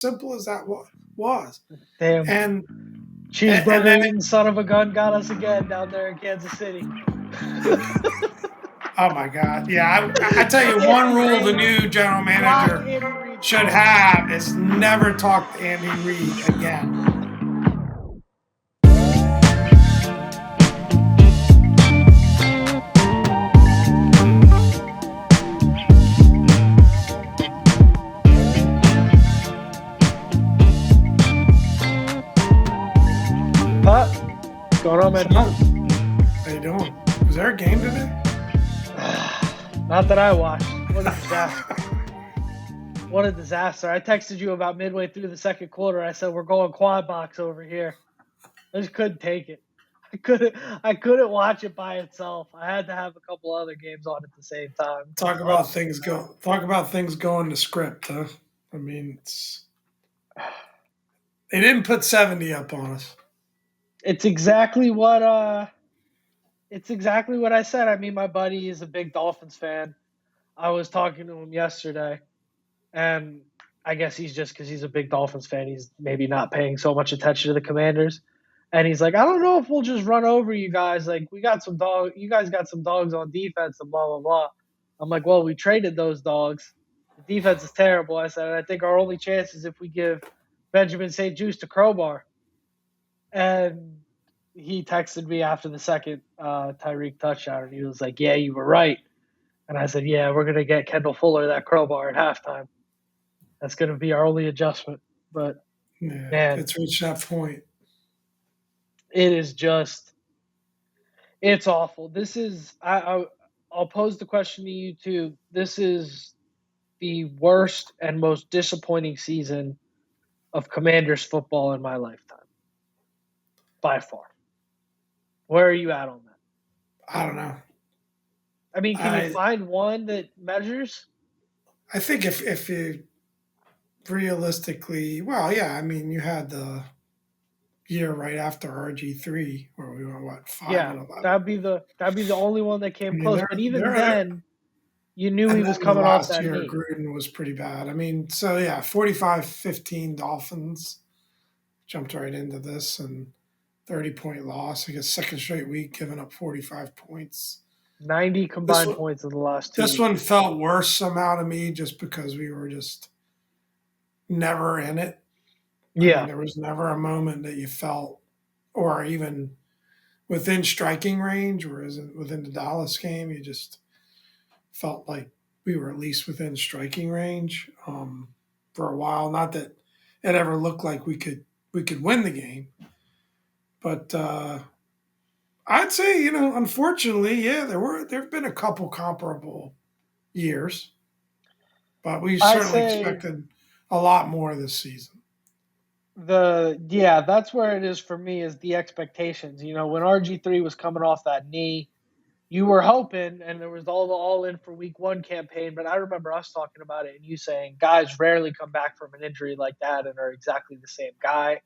simple as that was. Damn. And Cheeseburger then eating son of a gun got us again down there in Kansas City. oh my God, yeah. I tell you, one rule the new general manager should have is never talk to Andy Reid again. What's going on, man? How you doing? Was there a game today? Not that I watched. What a disaster. What a disaster. I texted you about midway through the second quarter. I said, we're going quad box over here. I just couldn't take it. I couldn't watch it by itself. I had to have a couple other games on at the same time. Talk about things going to script, huh? I mean, they didn't put 70 up on us. It's exactly what I said. I mean, my buddy is a big Dolphins fan. I was talking to him yesterday, and I guess he's just because he's a big Dolphins fan, he's maybe not paying so much attention to the Commanders. And he's like, I don't know if we'll just run over you guys. Like, you guys got some dogs on defense and blah, blah, blah. I'm like, well, we traded those dogs. The defense is terrible. I said, and I think our only chance is if we give Benjamin St. Juste a crowbar. And he texted me after the second Tyreek touchdown, and he was like, yeah, you were right. And I said, yeah, we're going to get Kendall Fuller that crowbar at halftime. That's going to be our only adjustment. But, Yeah, man, it's reached that point. It is just – it's awful. This is – I'll pose the question to you, too. This is the worst and most disappointing season of Commanders football in my lifetime, by far. Where are you at on that? I don't know. I mean, can you find one that measures? I think if you realistically, well, yeah, I mean, you had the year right after RG3 where we went 5-11. That'd be the only one that came close. But even then, you knew he was then coming off last that year, knee. Gruden was pretty bad. I mean, so yeah, 45-15 Dolphins jumped right into this and 30-point loss. I guess second straight week giving up 45 points. 90 combined points in the last 2 This weeks. one felt worse somehow to me just because we were just never in it. Yeah. I mean, there was never a moment that you felt, or even within striking range, whereas within the Dallas game, you just felt like we were at least within striking range for a while. Not that it ever looked like we could win the game, but I'd say, unfortunately, yeah, there've been a couple comparable years, but we certainly expected a lot more this season. That's where it is for me, is the expectations. When RG3 was coming off that knee, you were hoping, and there was all the all in for week 1 campaign, but I remember us talking about it and you saying guys rarely come back from an injury like that and are exactly the same guy.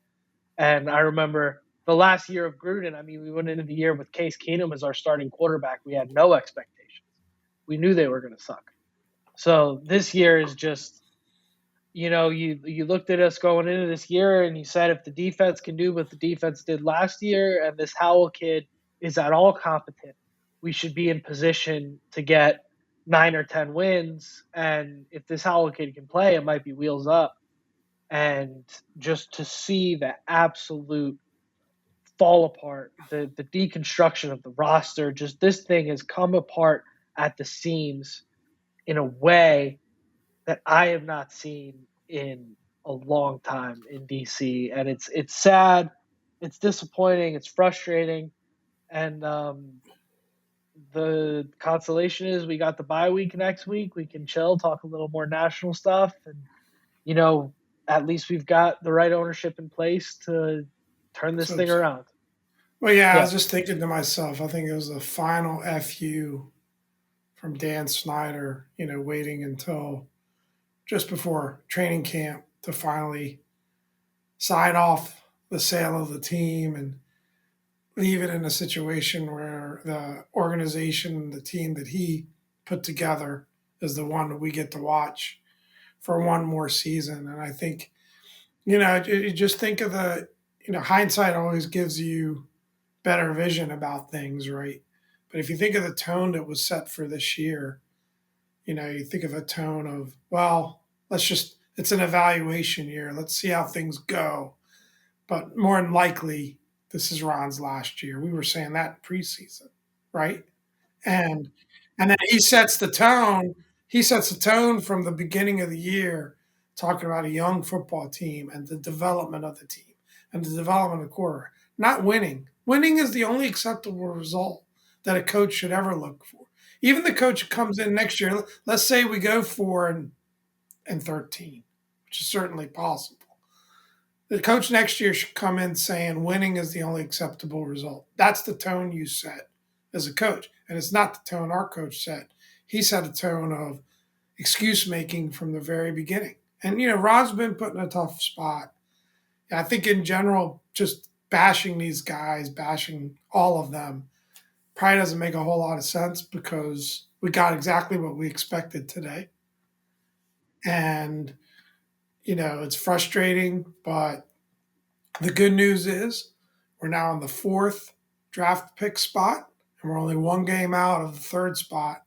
And I remember the last year of Gruden, I mean, we went into the year with Case Keenum as our starting quarterback. We had no expectations. We knew they were going to suck. So this year is just, you looked at us going into this year and you said if the defense can do what the defense did last year and this Howell kid is at all competent, we should be in position to get 9 or 10 wins. And if this Howell kid can play, it might be wheels up. And just to see the absolute fall apart, the deconstruction of the roster, just this thing has come apart at the seams in a way that I have not seen in a long time in DC. And it's sad, it's disappointing, it's frustrating. And the consolation is we got the bye week next week. We can chill, talk a little more national stuff. And, at least we've got the right ownership in place to turn this thing around. Well, yeah, I was just thinking to myself, I think it was the final FU from Dan Snyder, waiting until just before training camp to finally sign off the sale of the team and leave it in a situation where the organization, the team that he put together is the one that we get to watch for one more season. And I think You just think of hindsight always gives you better vision about things, right? But if you think of the tone that was set for this year, you think of a tone of, well, it's an evaluation year. Let's see how things go. But more than likely, this is Ron's last year. We were saying that preseason, right? And and then he sets the tone. He sets the tone from the beginning of the year, talking about a young football team and the development of the team and the development of the quarter. Not winning. Winning is the only acceptable result that a coach should ever look for. Even the coach that comes in next year, let's say we go 4-13, which is certainly possible. The coach next year should come in saying winning is the only acceptable result. That's the tone you set as a coach. And it's not the tone our coach set. He set a tone of excuse making from the very beginning. And, Rod's been put in a tough spot. I think in general, just bashing these guys, bashing all of them, probably doesn't make a whole lot of sense because we got exactly what we expected today. And, it's frustrating, but the good news is we're now in the fourth draft pick spot, and we're only one game out of the third spot.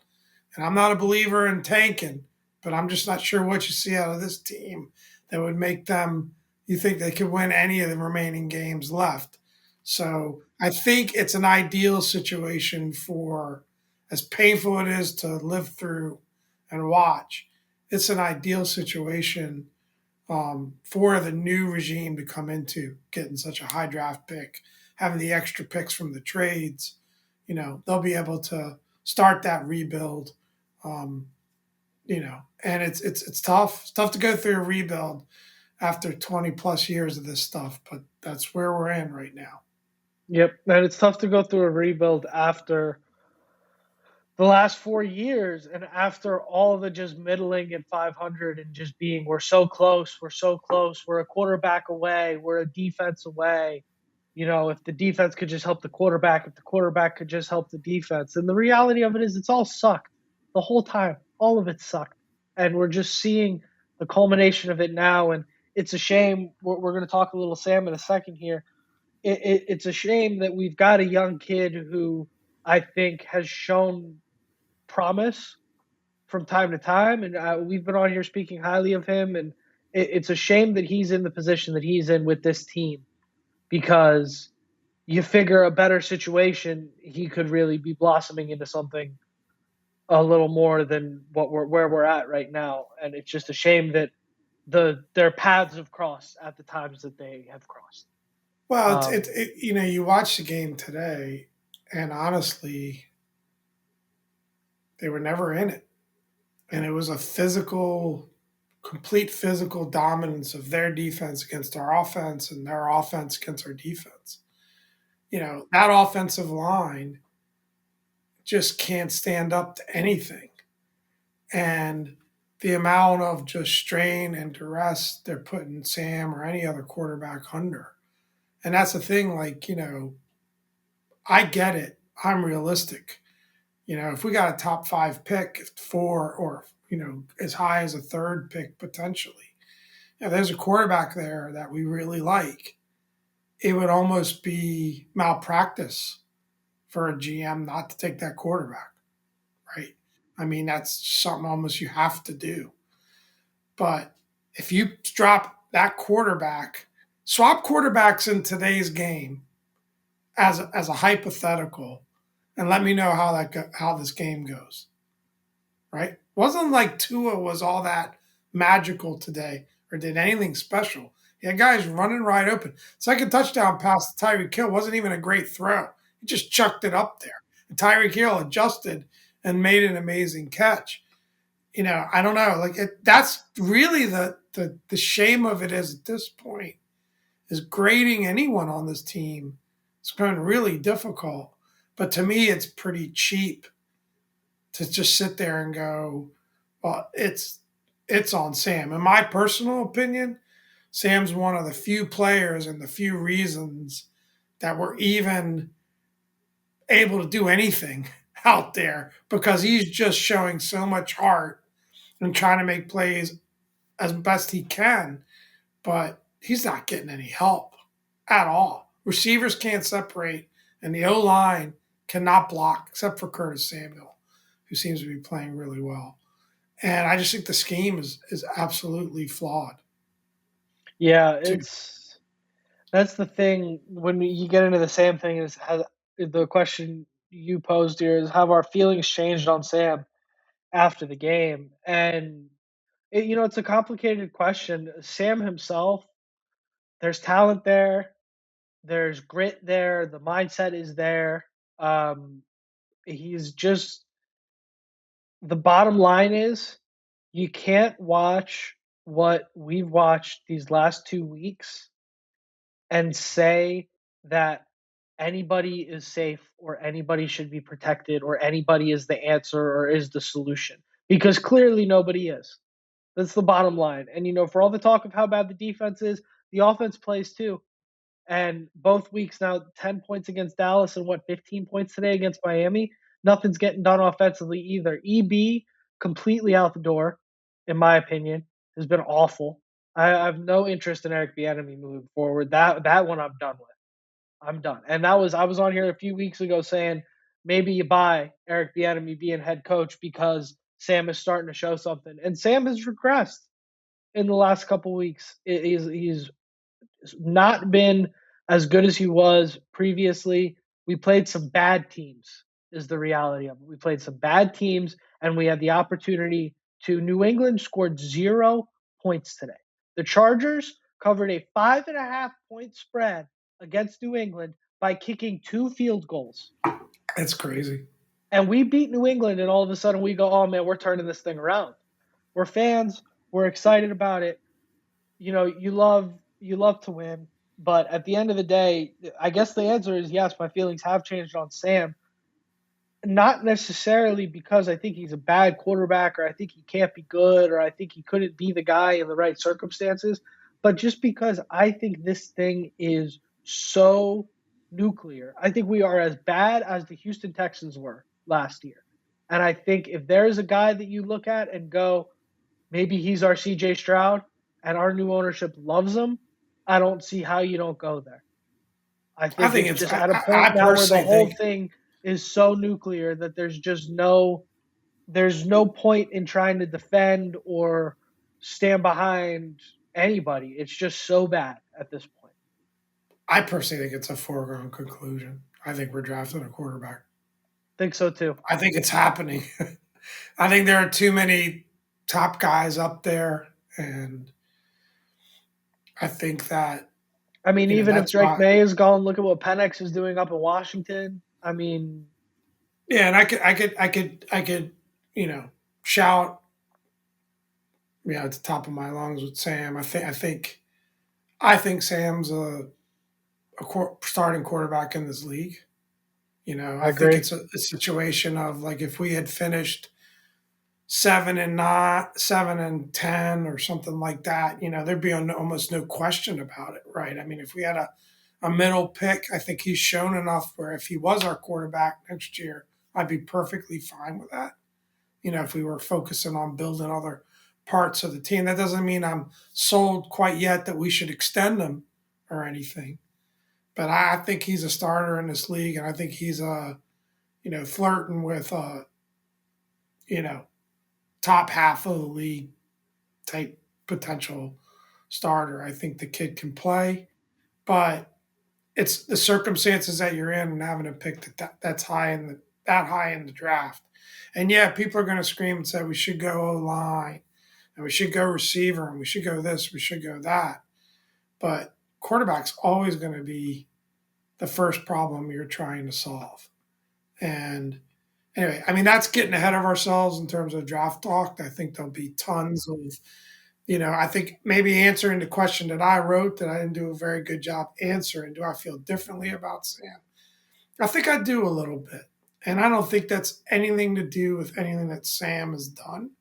And I'm not a believer in tanking, but I'm just not sure what you see out of this team that would make them, you think they could win any of the remaining games left. So I think it's an ideal situation for, as painful it is to live through and watch, it's an ideal situation for the new regime to come into, getting such a high draft pick, having the extra picks from the trades. They'll be able to start that rebuild. Um, and it's tough. It's tough to go through a rebuild after 20 plus years of this stuff, but that's where we're in right now. Yep, and it's tough to go through a rebuild after the last 4 years and after all the just middling at 500 and just being, we're so close, we're so close, we're a quarterback away, we're a defense away. If the defense could just help the quarterback, if the quarterback could just help the defense. And the reality of it is it's all sucked the whole time. All of it sucked. And we're just seeing the culmination of it now. And it's a shame. We're going to talk a little Sam in a second here. It's a shame that we've got a young kid who I think has shown promise from time to time. And we've been on here speaking highly of him. And it's a shame that he's in the position that he's in with this team because you figure a better situation, he could really be blossoming into something a little more than where we're at right now. And it's just a shame that their paths have crossed at the times that they have crossed. Well, you watch the game today, and honestly, they were never in it. And it was a complete physical dominance of their defense against our offense and their offense against our defense. That offensive line just can't stand up to anything. And the amount of just strain and duress they're putting Sam or any other quarterback under. And that's the thing, I get it. I'm realistic. If we got a top five pick, four, or, as high as a third pick potentially, there's a quarterback there that we really like, it would almost be malpractice for a GM not to take that quarterback, right? I mean, that's something almost you have to do. But if you drop that quarterback, swap quarterbacks in today's game as a hypothetical, and let me know how this game goes. Right? It wasn't like Tua was all that magical today or did anything special. He had guys running right open. Second touchdown pass to Tyreek Hill wasn't even a great throw. He just chucked it up there. And Tyreek Hill adjusted and made an amazing catch. I don't know. That's really the shame of it is at this point is grading anyone on this team. It's been really difficult. But to me, it's pretty cheap to just sit there and go, well, it's on Sam. In my personal opinion, Sam's one of the few players and the few reasons that we're even able to do anything out there because he's just showing so much heart and trying to make plays as best he can. But he's not getting any help at all. Receivers can't separate, and the O line cannot block except for Curtis Samuel, who seems to be playing really well. And I just think the scheme is absolutely flawed. Yeah, Too. it's that's the thing when you get into the Sam thing is has the question you posed here is have our feelings changed on Sam after the game? And it's a complicated question. Sam himself, there's talent there, there's grit there, the mindset is there. Um, he's just the bottom line is you can't watch what we've watched these last 2 weeks and say that anybody is safe or anybody should be protected or anybody is the answer or is the solution because clearly nobody is. That's the bottom line. And for all the talk of how bad the defense is, the offense plays too. And both weeks now, 10 points against Dallas and 15 points today against Miami. Nothing's getting done offensively either. EB completely out the door, in my opinion, has been awful. I have no interest in Eric Bieniemy moving forward. That one I'm done with. I'm done. And I was on here a few weeks ago saying maybe you buy Eric Bieniemy being head coach because Sam is starting to show something, and Sam has regressed in the last couple weeks. He's not been as good as he was previously. We played some bad teams, is the reality of it. We played some bad teams, and we had the opportunity to. New England scored 0 points today. The Chargers covered a 5.5 point spread against New England by kicking 2 field goals. That's crazy. And we beat New England, and all of a sudden we go, oh man, we're turning this thing around. We're fans. We're excited about it. You love to win, but at the end of the day, I guess the answer is yes, my feelings have changed on Sam. Not necessarily because I think he's a bad quarterback or I think he can't be good or I think he couldn't be the guy in the right circumstances, but just because I think this thing is so nuclear. I think we are as bad as the Houston Texans were last year. And I think if there is a guy that you look at and go, maybe he's our CJ Stroud and our new ownership loves him, I don't see how you don't go there. I I think think it's it's. just at a I point now where the personally whole think. thing is so nuclear that there's no point in trying to defend or stand behind anybody. It's just so bad at this point. I personally think it's a foregone conclusion. I think we're drafting a quarterback. Think so too. I think it's happening. I think there are too many top guys up there, and I think that I mean, even if that's Drake why. May is gone, look at what Penix is doing up in Washington. I mean, Yeah, and I could shout at the top of my lungs with Sam. I think Sam's a starting quarterback in this league. I I think agree. it's a situation of like if we had finished 7-9, 7-10, or something like that, there'd be almost no question about it, right? I mean, if we had a middle pick, I think he's shown enough where if he was our quarterback next year, I'd be perfectly fine with that. If we were focusing on building other parts of the team, that doesn't mean I'm sold quite yet that we should extend him or anything. But I think he's a starter in this league, and I think he's flirting with you know top half of the league type potential starter. I think the kid can play, but it's the circumstances that you're in and having a pick that's high in the draft. And yeah, people are going to scream and say we should go O line and we should go receiver and we should go this, we should go that. But quarterback's always going to be the first problem you're trying to solve. And anyway, I mean that's getting ahead of ourselves in terms of draft talk. I think there'll be tons of I think maybe answering the question that I wrote that I didn't do a very good job answering. Do I feel differently about Sam? I think I do a little bit. And I don't think that's anything to do with anything that Sam has done.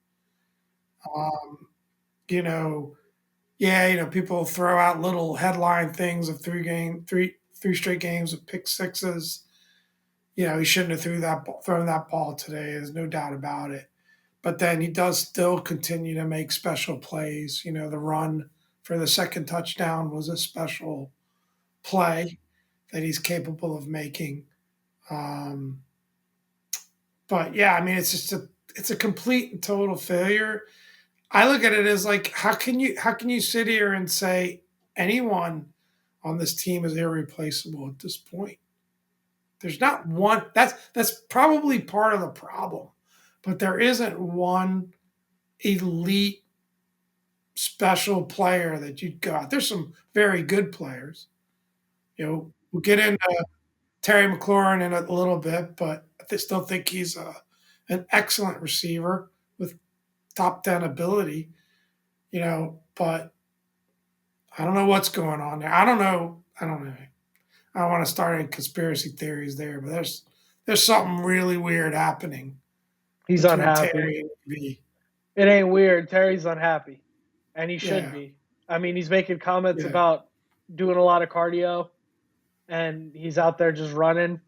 Um, you know, yeah, people throw out little headline things of three straight games of pick sixes. He shouldn't have thrown that ball today. There's no doubt about it. But then he does still continue to make special plays. The run for the second touchdown was a special play that he's capable of making. Um, but yeah, I mean, it's a complete and total failure. I look at it as like, how can you sit here and say anyone on this team is irreplaceable at this point? There's not one. That's probably part of the problem, but there isn't one elite special player that you'd got. There's some very good players. We'll get into Terry McLaurin in a little bit, but I still think he's an excellent receiver with top 10 ability. But I don't know what's going on there. I don't know. I don't want to start any conspiracy theories there, but there's something really weird happening He's between unhappy. Terry and V. It ain't weird. Terry's unhappy, and he should Yeah, be. I mean, he's making comments yeah. about doing a lot of cardio, and he's out there just running,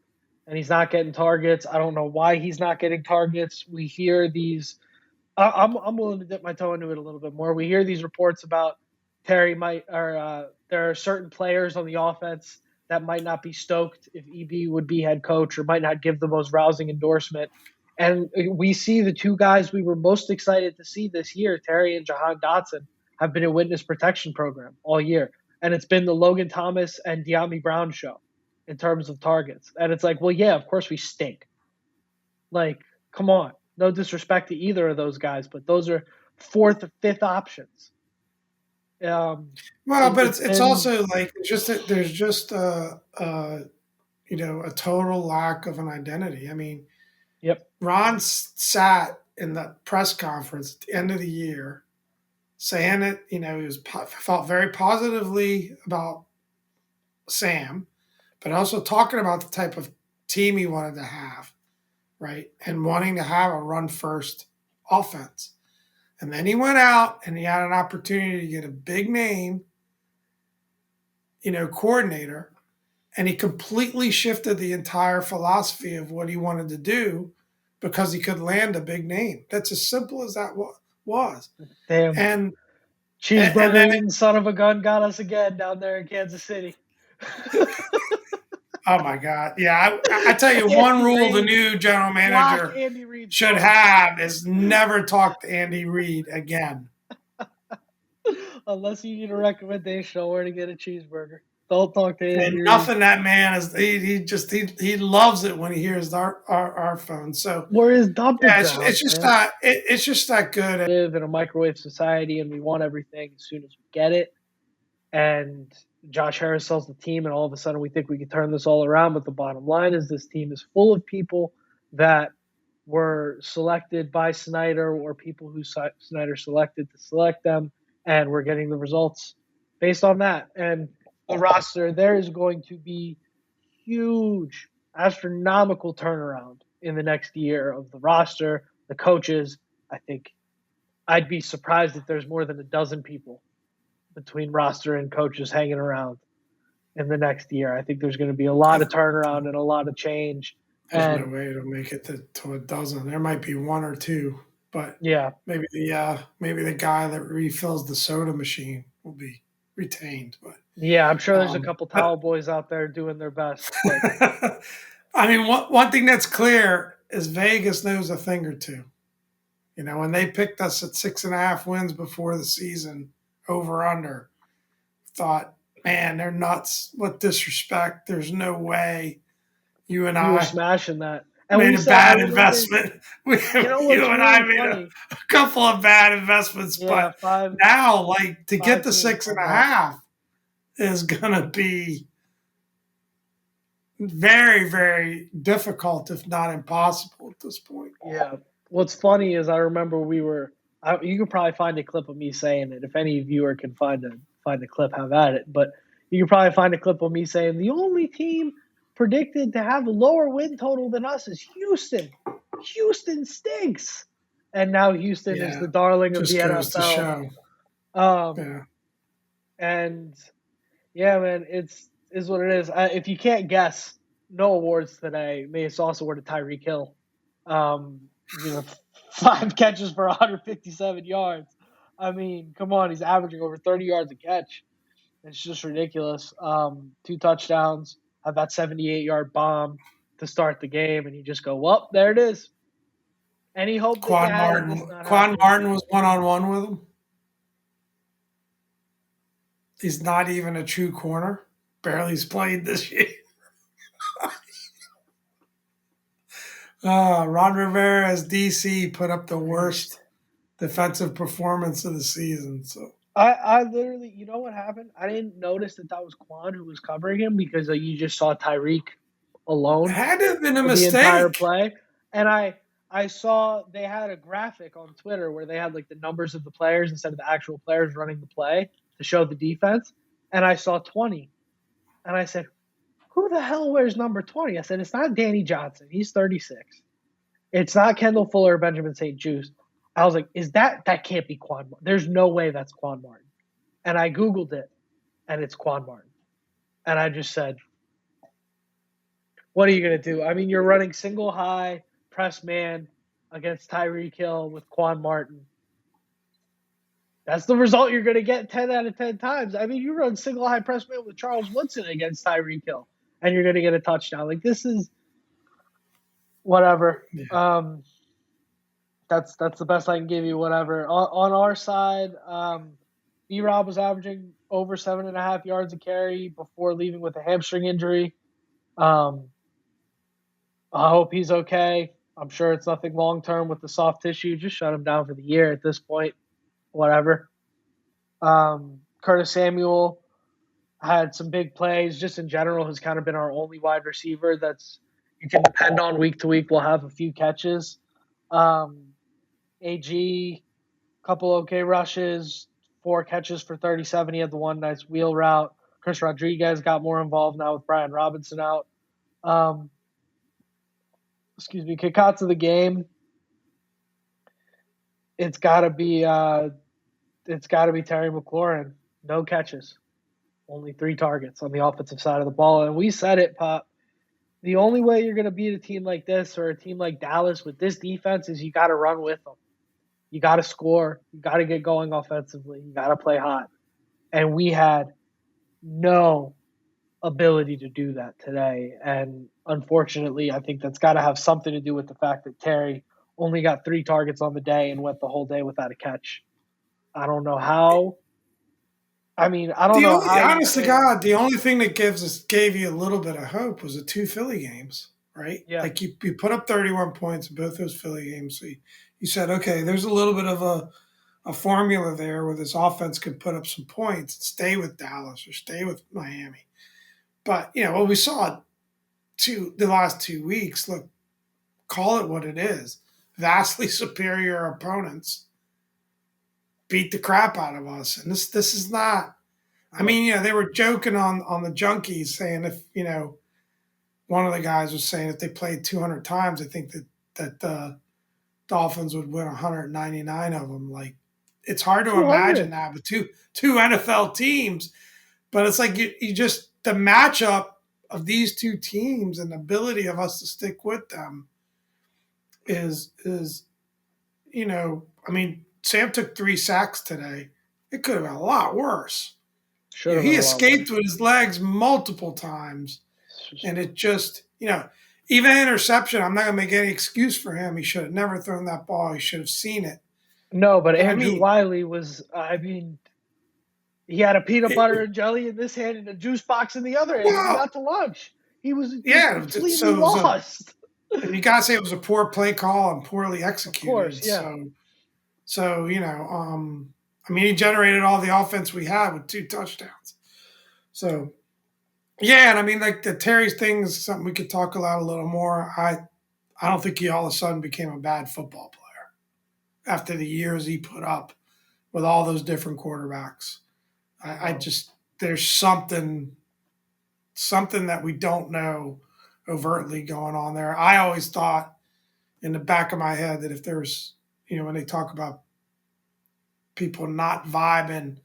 and he's not getting targets. I don't know why he's not getting targets. We hear these. I'm willing to dip my toe into it a little bit more. We hear these reports about Terry might, or there are certain players on the offense that might not be stoked if EB would be head coach, or might not give the most rousing endorsement. And we see the two guys we were most excited to see this year, Terry and Jahan Dotson, have been in witness protection program all year. And it's been the Logan Thomas and De'Ami Brown show in terms of targets. And it's like, well, yeah, of course we stink. Like, come on. No disrespect to either of those guys, but those are fourth or fifth options. Well, but It's it's been, also like there's just a total lack of an identity. I mean, yep, Ron sat in the press conference at the end of the year saying it. Felt very positively about Sam, but also talking about the type of team he wanted to have, right? And wanting to have a run first offense. And then he went out and he had an opportunity to get a big name, coordinator, and he completely shifted the entire philosophy of what he wanted to do because he could land a big name. That's as simple as that was. damn. And and Cheeseburger then eating son of a gun got us again down there in Kansas City. oh my God, yeah, I tell you, one Andy rule the Reid. new general Block manager Andy Reid's should phone. have is never talk to Andy Reid again. Unless you need a recommendation on where to get a cheeseburger. Don't talk to And Andy Reid. nothing that man is he loves it when he hears our phone. So Where his dumping yeah, it's grounds, just man. not it's just not good. Live in a microwave society and we want everything as soon as we get it. And Josh Harris sells the team, and all of a sudden we think we can turn this all around. But the bottom line is this team is full of people that were selected by Snyder, or people who Snyder selected to select them, and we're getting the results based on that. And the roster, there is going to be huge, astronomical turnaround in the next year of the roster, the coaches. I think I'd be surprised if there's more than a dozen people between roster and coaches hanging around in the next year. I think there's going to be a lot of turnaround and a lot of change. There's no And way to make it to a dozen. There might be one or two, but yeah, maybe the guy that refills the soda machine will be retained. But yeah, I'm sure there's a um, couple but towel boys out there doing their best. But I mean, one thing that's clear is Vegas knows a thing or two. When they picked us at 6.5 wins before the season, over under, thought, man, they're nuts. What disrespect. There's no way you and we were I smashing that. And made we a said, I bad remember, investment. you know You what's and I really made funny? a couple of bad investments, Yeah, but now, like, to get five the teams six and on a that. half is gonna be very, very difficult, if not impossible, at this point. Yeah. What's funny is I remember you can probably find a clip of me saying it. If any viewer can find a clip, have at it. But you can probably find a clip of me saying the only team predicted to have a lower win total than us is Houston. Houston stinks. And now Houston is Yeah, the darling of the just goes to NFL. show. Um, Yeah, and yeah, man, is what it is. If you can't guess, no awards today. Maybe it's also word to Tyreek Hill. Um, you know, 5 catches for 157 yards. I mean, come on, he's averaging over 30 yards a catch. It's just ridiculous. 2 touchdowns, have that 78-yard bomb to start the game, and you just go, well, there it is. Any hope that you had of this not Quan happening? Martin was 1-on-1 with him. He's not even a true corner. Barely's played this year. Ron Rivera as DC put up the worst defensive performance of the season. So I literally, you know what happened? I didn't notice that was Quan who was covering him because you just saw Tyreek it alone had to have been a for the entire mistake. play. And I saw they had a graphic on Twitter where they had like the numbers of the players instead of the actual players running the play to show the defense. And I saw 20. And I said, who the hell wears number 20? I said, it's not Danny Johnson. He's 36. It's not Kendall Fuller or Benjamin St. Juice. I was like, that can't be Quan Martin. There's no way that's Quan Martin. And I Googled it, and it's Quan Martin. And I just said, what are you going to do? I mean, you're running single high press man against Tyreek Hill with Quan Martin. That's the result you're going to get 10 out of 10 times. I mean, you run single high press man with Charles Woodson against Tyreek Hill, and you're going to get a touchdown. Like, this is whatever. Yeah. That's the best I can give you. Whatever. On our side, B-Rob was averaging over 7.5 yards a carry before leaving with a hamstring injury. I hope he's okay. I'm sure it's nothing long term with the soft tissue. Just shut him down for the year at this point. Whatever. Curtis Samuel had some big plays. Just in general, has kind of been our only wide receiver that's you can depend on week to week. We'll have a few catches. AG, couple okay rushes, 4 catches for 37. He had the one nice wheel route. Chris Rodriguez got more involved now with Brian Robinson out. Kickouts of the game. It's got to be Terry McLaurin. No catches, only 3 targets on the offensive side of the ball. And we said it, Pop. The only way you're going to beat a team like this or a team like Dallas with this defense is you got to run with them. You got to score. You got to get going offensively. You got to play hot. And we had no ability to do that today. And unfortunately, I think that's got to have something to do with the fact that Terry only got 3 targets on the day and went the whole day without a catch. I don't know how. I mean, I don't The know only, how you honest to can. God, the only thing that gave you a little bit of hope was the 2 Philly games, right? Yeah. Like you put up 31 points in both those Philly games. So you said, okay, there's a little bit of a formula there where this offense could put up some points and stay with Dallas or stay with Miami. But what we saw the last 2 weeks, look, call it what it is. Vastly superior opponents beat the crap out of us. And this is not. I mean, they were joking on the junkies saying if one of the guys was saying if they played 200 times, I think that the Dolphins would win 199 of them. Like, it's hard to imagine 200. that with two NFL teams, but it's like you just the matchup of these 2 teams and the ability of us to stick with them is I mean, Sam took 3 sacks today. It could have been a lot worse. Should have been He a lot worse. escaped with his legs multiple times, and it just even interception. I'm not gonna make any excuse for him. He should have never thrown that ball. He should have seen it. No, but But I Andrew mean, Wiley was, I mean, he had a peanut butter and jelly in this hand and a juice box in the other hand when he well, got to lunch. He was just yeah. completely So it was lost. and you gotta say it was a poor play call and poorly Of course, executed. yeah. So I mean, he generated all the offense we had with 2 touchdowns. So yeah, and I mean, like the Terry thing is something we could talk about a little more. I don't think he all of a sudden became a bad football player after the years he put up with all those different quarterbacks. I No. just there's something that we don't know overtly going on there. I always thought in the back of my head that if there's when they talk about people not vibing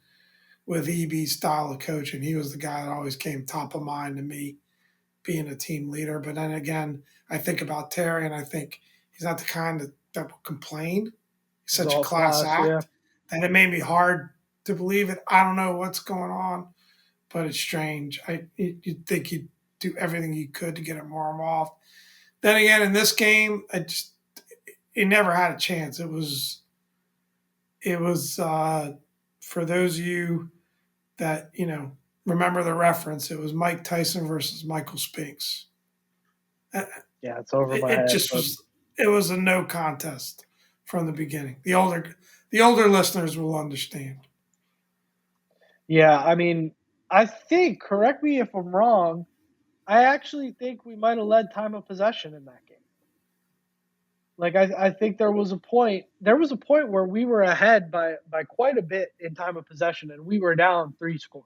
with EB's style of coaching, he was the guy that always came top of mind to me being a team leader. But then again, I think about Terry and I think he's not the kind that will complain. He's It's such a all class class, yeah. act. that it made me hard to believe it. I don't know what's going on, but it's strange. You'd think he'd do everything he could to get him more involved. Then again, in this game, he never had a chance. It was for those of you that remember the reference. It was Mike Tyson versus Michael Spinks. Yeah, it's over my It head. just was. It was a no contest from the beginning. The older listeners will understand. Yeah, I mean, I think, correct me if I'm wrong, I actually think we might have led time of possession in that game. Like I think there was a point where we were ahead by quite a bit in time of possession and we were down 3 scores.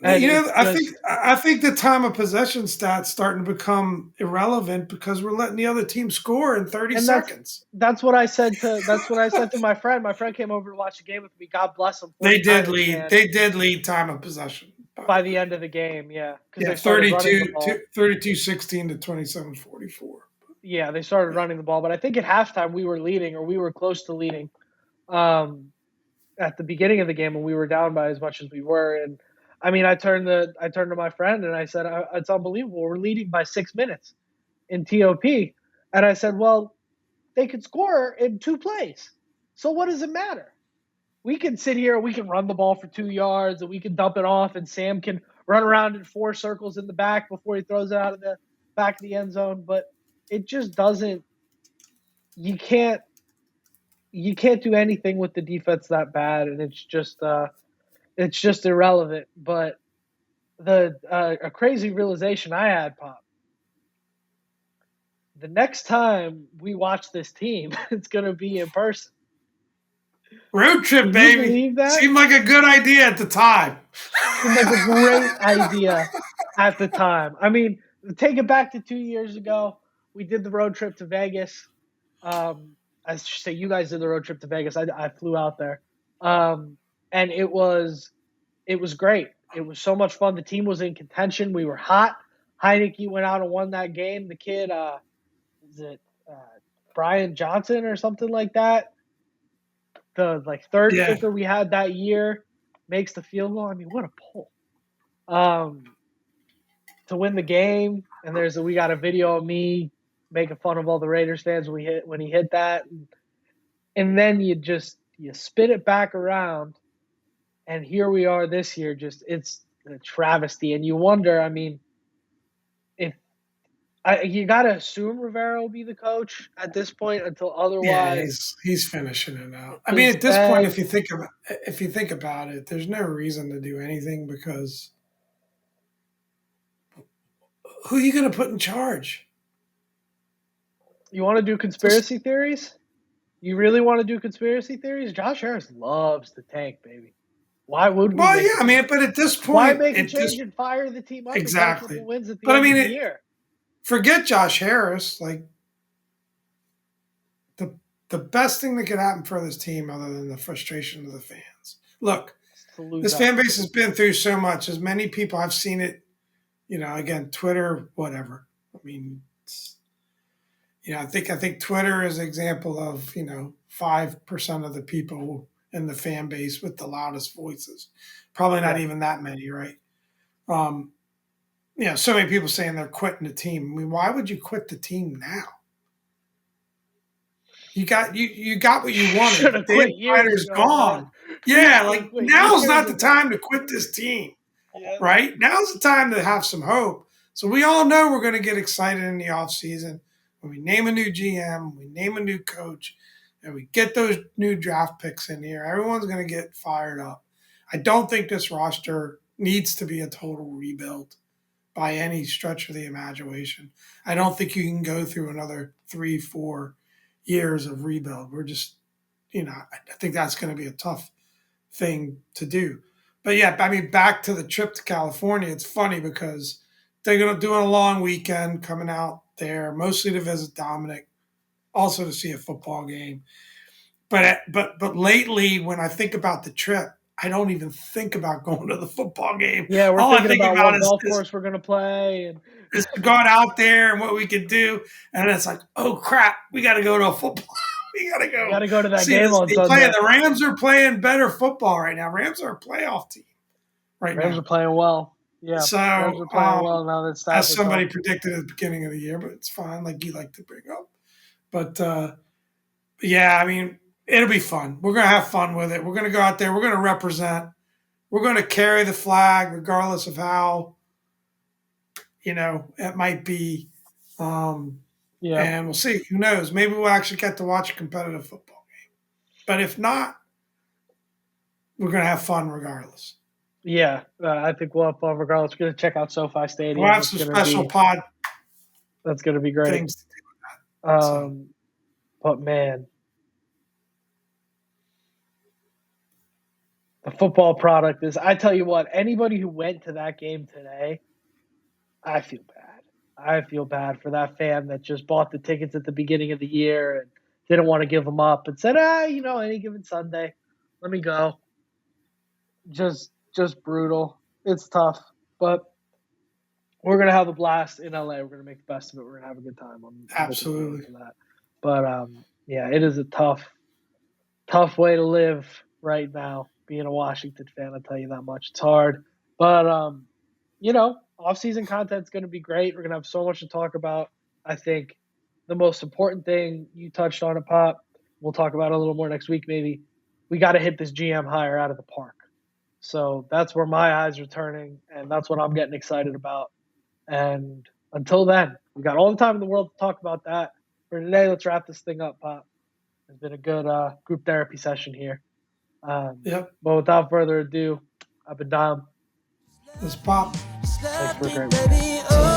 And it's I think just I think the time of possession stats starting to become irrelevant because we're letting the other team score in 30 and seconds. that's what I said to my friend. My friend came over to watch the game with me. God bless him, They did 49ers lead. fan. They did lead time of possession, by the By way. the end of the game, yeah, because Yeah, they started running the 32, ball. 32-16 to 27-44. Yeah, they started running the ball, but I think at halftime we were leading or we were close to leading. Um, at the beginning of the game when we were down by as much as we were, and I mean, I turned to my friend and I said, "It's unbelievable. We're leading by 6 minutes in TOP," and I said, "Well, they could score in 2 plays, so what does it matter? We can sit here, we can run the ball for 2 yards, and we can dump it off, and Sam can run around in 4 circles in the back before he throws it out of the back of the end zone, but it just doesn't. You can't you can't do anything with the defense that bad, and it's just irrelevant." But the a crazy realization I had, Pop. The next time we watch this team, it's going to be in person. Road trip, Can you baby. believe that? Seemed like a good idea at the time. Seemed like a great idea at the time. I mean, take it back to 2 years ago. We did the road trip to Vegas. I should say you guys did the road trip to Vegas. I flew out there, and it was great. It was so much fun. The team was in contention. We were hot. Heineke went out and won that game. The kid, is it uh, Brian Johnson or something like that? The third Yeah. kicker we had that year makes the field goal. I mean, what a pull! Um, to win the game, and we got a video of me making fun of all the Raiders fans when he hit that, and then you spin it back around, and here we are this year. Just it's a travesty, and you wonder. I mean, if you got to assume Rivera will be the coach at this point until Yeah, otherwise he's finishing it out. I mean, is at this point, begged. if you think about it, there's no reason to do anything because who are you going to put in charge? You want to do Just conspiracy theories? You really want to do conspiracy theories? Josh Harris loves to tank, baby. Why would we well, make yeah. a I mean, change? but at this Why point, make a change and fire the team up and get a couple exactly. wins at the But I end mean, of the year? forget Josh Harris. Like the best thing that could happen for this team, other than the frustration of the fans. Look, To lose this out. fan base has been through so much. As many people I've seen it. Again, Twitter, whatever. I mean, I think Twitter is an example of 5% of the people in the fan base with the loudest voices. Probably not Right. even that many, right? Um, so many people saying they're quitting the team. I mean, why would you quit the team now? You got what you Should wanted. have Dan quit years Snyder's ago, bud. gone. Yeah, Should have like quit now's years not the ago. time to quit this team, Yeah. right? Now's the time to have some hope. So we all know we're going to get excited in the offseason when we name a new GM, we name a new coach, and we get those new draft picks in here. Everyone's going to get fired up. I don't think this roster needs to be a total rebuild by any stretch of the imagination. I don't think you can go through another 3-4 years of rebuild. We're just, I think that's going to be a tough thing to do. But yeah, I mean, back to the trip to California, it's funny because they're going to do a long weekend coming out there, mostly to visit Dominic, also to see a football game. But lately, when I think about the trip, I don't even think about going to the football game. Yeah, we're All I thinking think about about what is, golf is course we're gonna play, and is going out there and what we could do. And it's like, oh crap, we got to go to a football. We gotta You go got to go to that see game this on team play. Sunday. The Rams are playing better football right now. Rams are a playoff team right Rams are now. playing well. Yeah, Rams So, are playing well now that as Stafford's somebody healthy. predicted at the beginning of the year, but it's fine, like you like to bring up. But yeah, I mean, it'll be fun. We're gonna have fun with it. We're gonna go out there. We're gonna represent. We're gonna carry the flag, regardless of how it might be. Um, Yeah, and we'll see. Who knows? Maybe we'll actually get to watch a competitive football game. But if not, we're gonna have fun regardless. yeah. I think we'll have fun regardless. We're gonna check out SoFi We'll Stadium. have That's some gonna special be pod great. things to do. So But man, the football product is. I tell you what. Anybody who went to that game today, I feel bad. I feel bad for that fan that just bought the tickets at the beginning of the year and didn't want to give them up and said, any given Sunday, let me go. Just brutal. It's tough, but we're gonna have a blast in LA. We're gonna make the best of it. We're gonna have a good time. I'm looking forward absolutely. to that. But yeah, it is a tough way to live right now. Being a Washington fan, I'll tell you that much. It's hard, but off-season content's going to be great. We're going to have so much to talk about. I think the most important thing you touched on, Pop. We'll talk about it a little more next week, maybe. We got to hit this GM hire out of the park. So that's where my eyes are turning, and that's what I'm getting excited about. And until then, we got all the time in the world to talk about that. For today, let's wrap this thing up, Pop. It's been a good group therapy session here. Yep. But without further ado, I've been Dom. Let's pop. Thanks for a great weekend.